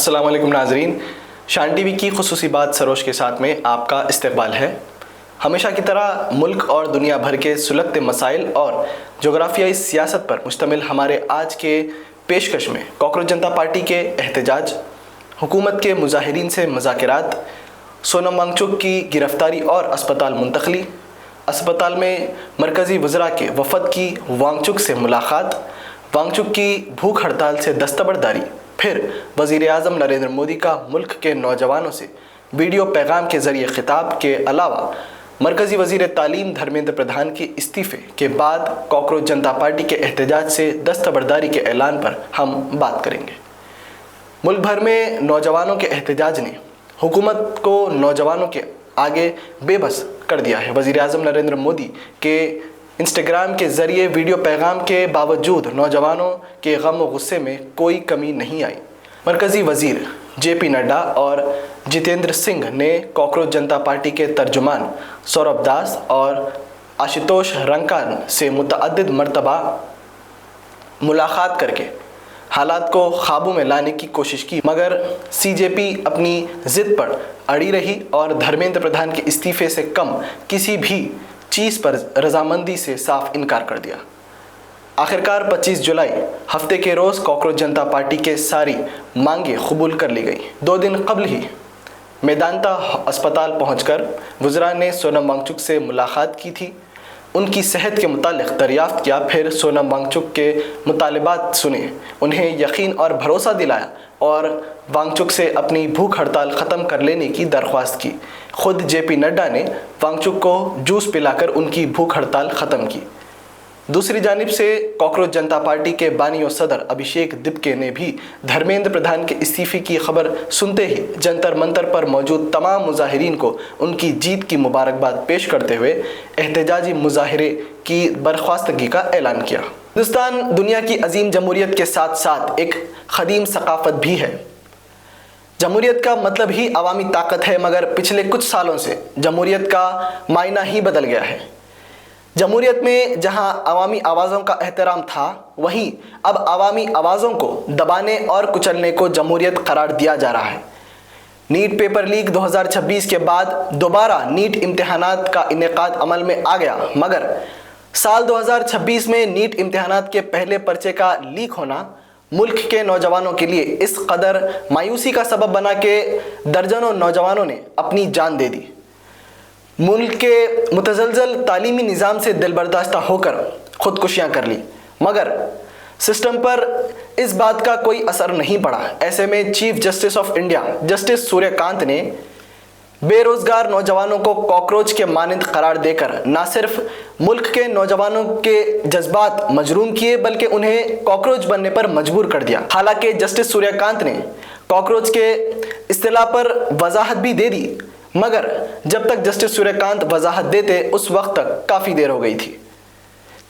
السلام علیکم ناظرین، شان ٹی وی کی خصوصی بات سروش کے ساتھ میں آپ کا استقبال ہے۔ ہمیشہ کی طرح ملک اور دنیا بھر کے سلگتے مسائل اور جغرافیائی سیاست پر مشتمل ہمارے آج کے پیشکش میں کاکروچ جنتا پارٹی کے احتجاج، حکومت کے مظاہرین سے مذاکرات، سونم وانگچک کی گرفتاری اور اسپتال منتقلی، اسپتال میں مرکزی وزراء کے وفد کی وانگچک سے ملاقات، وانگچک کی بھوک ہڑتال سے دستبرداری، پھر وزیر اعظم نریندر مودی کا ملک کے نوجوانوں سے ویڈیو پیغام کے ذریعے خطاب کے علاوہ مرکزی وزیر تعلیم دھرمیندر پردھان کے استعفے کے بعد کاکروچ جنتا پارٹی کے احتجاج سے دستبرداری کے اعلان پر ہم بات کریں گے۔ ملک بھر میں نوجوانوں کے احتجاج نے حکومت کو نوجوانوں کے آگے بے بس کر دیا ہے۔ وزیر اعظم نریندر مودی کے انسٹاگرام کے ذریعے ویڈیو پیغام کے باوجود نوجوانوں کے غم و غصے میں کوئی کمی نہیں آئی۔ مرکزی وزیر جے پی نڈا اور جتیندر سنگھ نے کاکروچ جنتا پارٹی کے ترجمان سوربھ داس اور آشوتوش رنکان سے متعدد مرتبہ ملاقات کر کے حالات کو قابو میں لانے کی کوشش کی، مگر سی جے پی اپنی ضد پر اڑی رہی اور دھرمیندر پردھان کے استعفے سے کم کسی بھی چیز پر رضامندی سے صاف انکار کر دیا۔ آخرکار 25 جولائی ہفتے کے روز کاکروچ جنتا پارٹی کے ساری مانگیں قبول کر لی گئی۔ 2 دن قبل ہی میدانتا اسپتال پہنچ کر وزراء نے سونم وانگچک سے ملاقات کی تھی، ان کی صحت کے متعلق دریافت کیا، پھر سونم وانگچک کے مطالبات سنے، انہیں یقین اور بھروسہ دلایا اور وانگچک سے اپنی بھوک ہڑتال ختم کر لینے کی درخواست کی۔ خود جے پی نڈا نے وانگچک کو جوس پلا کر ان کی بھوک ہڑتال ختم کی۔ دوسری جانب سے کاکروچ جنتا پارٹی کے بانی و صدر ابھیشیک دبکے نے بھی دھرمیندر پردھان کے استعفے کی خبر سنتے ہی جنتر منتر پر موجود تمام مظاہرین کو ان کی جیت کی مبارکباد پیش کرتے ہوئے احتجاجی مظاہرے کی برخواستگی کا اعلان کیا۔ ہندوستان دنیا کی عظیم جمہوریت کے ساتھ ساتھ ایک قدیم ثقافت بھی ہے۔ جمہوریت کا مطلب ہی عوامی طاقت ہے، مگر پچھلے کچھ سالوں سے جمہوریت کا معنی ہی بدل گیا ہے۔ جمہوریت میں جہاں عوامی آوازوں کا احترام تھا، وہیں اب عوامی آوازوں کو دبانے اور کچلنے کو جمہوریت قرار دیا جا رہا ہے۔ نیٹ پیپر لیک 2026 کے بعد دوبارہ نیٹ امتحانات کا انعقاد عمل میں آ گیا، مگر سال 2026 میں نیٹ امتحانات کے پہلے پرچے کا لیک ہونا ملک کے نوجوانوں کے لیے اس قدر مایوسی کا سبب بنا کہ درجنوں نوجوانوں نے اپنی جان دے دی، ملک کے متزلزل تعلیمی نظام سے دل برداشتہ ہو کر خودکشیاں کر لی، مگر سسٹم پر اس بات کا کوئی اثر نہیں پڑا۔ ایسے میں chief justice of India justice Surya Kant نے بے روزگار نوجوانوں کو کاکروچ کے مانند قرار دے کر نہ صرف ملک کے نوجوانوں کے جذبات مجروح کیے بلکہ انہیں کاکروچ بننے پر مجبور کر دیا۔ حالانکہ جسٹس سوریہ کانت نے کاکروچ کے اصطلاح پر وضاحت بھی دے دی، مگر جب تک جسٹس سوریہ کانت وضاحت دیتے اس وقت تک کافی دیر ہو گئی تھی۔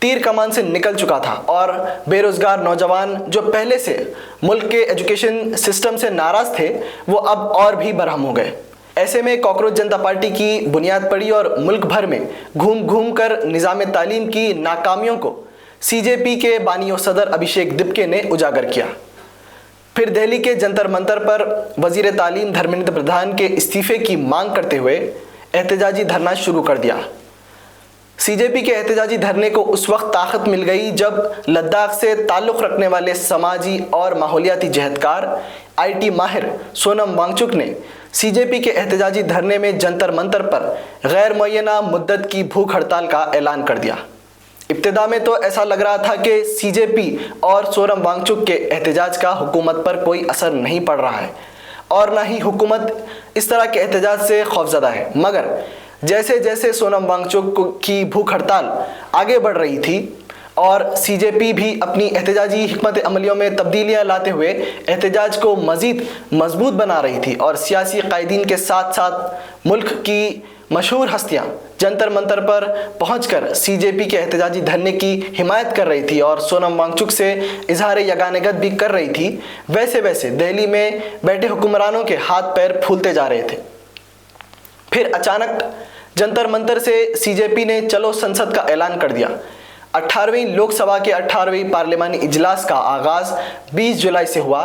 تیر کمان سے نکل چکا تھا اور بے روزگار نوجوان جو پہلے سے ملک کے ایجوکیشن سسٹم سے ناراض تھے وہ اب اور بھی برہم ہو گئے۔ ایسے میں کاکروچ جنتا پارٹی کی بنیاد پڑی اور ملک بھر میں گھوم گھوم کر نظام تعلیم کی ناکامیوں کو سی جے پی کے بانی و صدر ابھیشیک دبکے نے اجاگر کیا۔ پھر دہلی کے جنتر منتر پر وزیر تعلیم دھرمیندر پردھان کے استعفے کی مانگ کرتے ہوئے احتجاجی دھرنا شروع کر دیا۔ سی جے پی کے احتجاجی دھرنے کو اس وقت طاقت مل گئی جب لداخ سے تعلق رکھنے والے سماجی اور ماحولیاتی جہدکار آئی ٹی ماہر سونم وانگچک نے سی جے پی کے احتجاجی دھرنے میں جنتر منتر پر غیر معینہ مدت کی بھوک ہڑتال کا اعلان کر دیا۔ ابتدا میں تو ایسا لگ رہا تھا کہ سی جے پی اور سونم وانگچک کے احتجاج کا حکومت پر کوئی اثر نہیں پڑ رہا ہے اور نہ ہی حکومت اس طرح کے احتجاج سے خوفزدہ ہے، مگر جیسے جیسے سونم وانگچک کی بھوک ہڑتال آگے بڑھ رہی تھی اور سی جے پی بھی اپنی احتجاجی حکمت عملیوں میں تبدیلیاں لاتے ہوئے احتجاج کو مزید مضبوط بنا رہی تھی اور سیاسی قائدین کے ساتھ ساتھ ملک کی مشہور ہستیاں جنتر منتر پر پہنچ کر سی جے پی کے احتجاجی دھرنے کی حمایت کر رہی تھی اور سونم وانگچک سے اظہار یگانگت بھی کر رہی تھی، ویسے ویسے دہلی میں بیٹھے حکمرانوں کے ہاتھ پیر پھولتے جا رہے تھے۔ پھر اچانک جنتر منتر سے سی جے پی نے چلو سنسد کا اعلان کر دیا۔ 18ویں لوک سبھا کے 18ویں پارلیمانی اجلاس کا آغاز 20 جولائی سے ہوا۔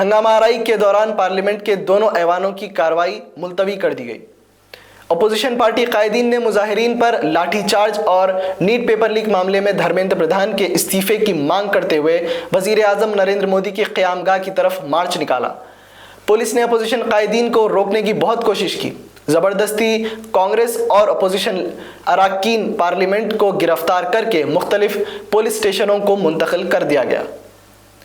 ہنگامہ آرائی کے دوران پارلیمنٹ کے دونوں ایوانوں کی کارروائی ملتوی کر دی گئی۔ اپوزیشن پارٹی قائدین نے مظاہرین پر لاٹھی چارج اور نیٹ پیپر لیک معاملے میں دھرمیندر پردھان کے استعفے کی مانگ کرتے ہوئے وزیر اعظم نریندر مودی کی قیام گاہ کی طرف مارچ نکالا۔ پولیس نے اپوزیشن قائدین کو روکنے کی بہت کوشش کی۔ زبردستی کانگریس اور اپوزیشن اراکین پارلیمنٹ کو گرفتار کر کے مختلف پولیس اسٹیشنوں کو منتقل کر دیا گیا۔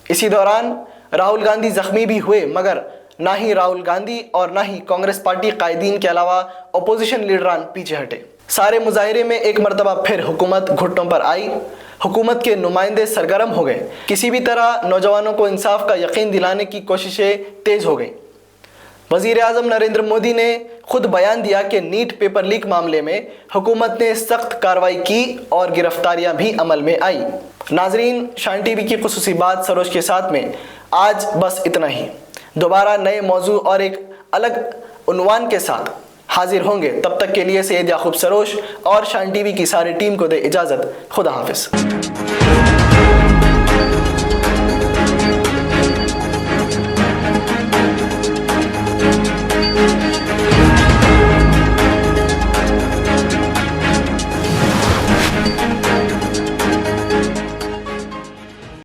اسی دوران راہل گاندھی زخمی بھی ہوئے، مگر نہ ہی راہل گاندھی اور نہ ہی کانگریس پارٹی قائدین کے علاوہ اپوزیشن لیڈران پیچھے ہٹے۔ سارے مظاہرے میں ایک مرتبہ پھر حکومت گھٹنوں پر آئی۔ حکومت کے نمائندے سرگرم ہو گئے۔ کسی بھی طرح نوجوانوں کو انصاف کا یقین دلانے کی کوششیں تیز ہو گئیں۔ وزیر اعظم نریندر مودی نے خود بیان دیا کہ نیٹ پیپر لیک معاملے میں حکومت نے سخت کارروائی کی اور گرفتاریاں بھی عمل میں آئی۔ ناظرین، شان ٹی وی کی خصوصی بات سروش کے ساتھ میں آج بس اتنا ہی۔ دوبارہ نئے موضوع اور ایک الگ عنوان کے ساتھ حاضر ہوں گے۔ تب تک کے لیے سید یعقوب سروش اور شان ٹی وی کی ساری ٹیم کو دے اجازت۔ خدا حافظ۔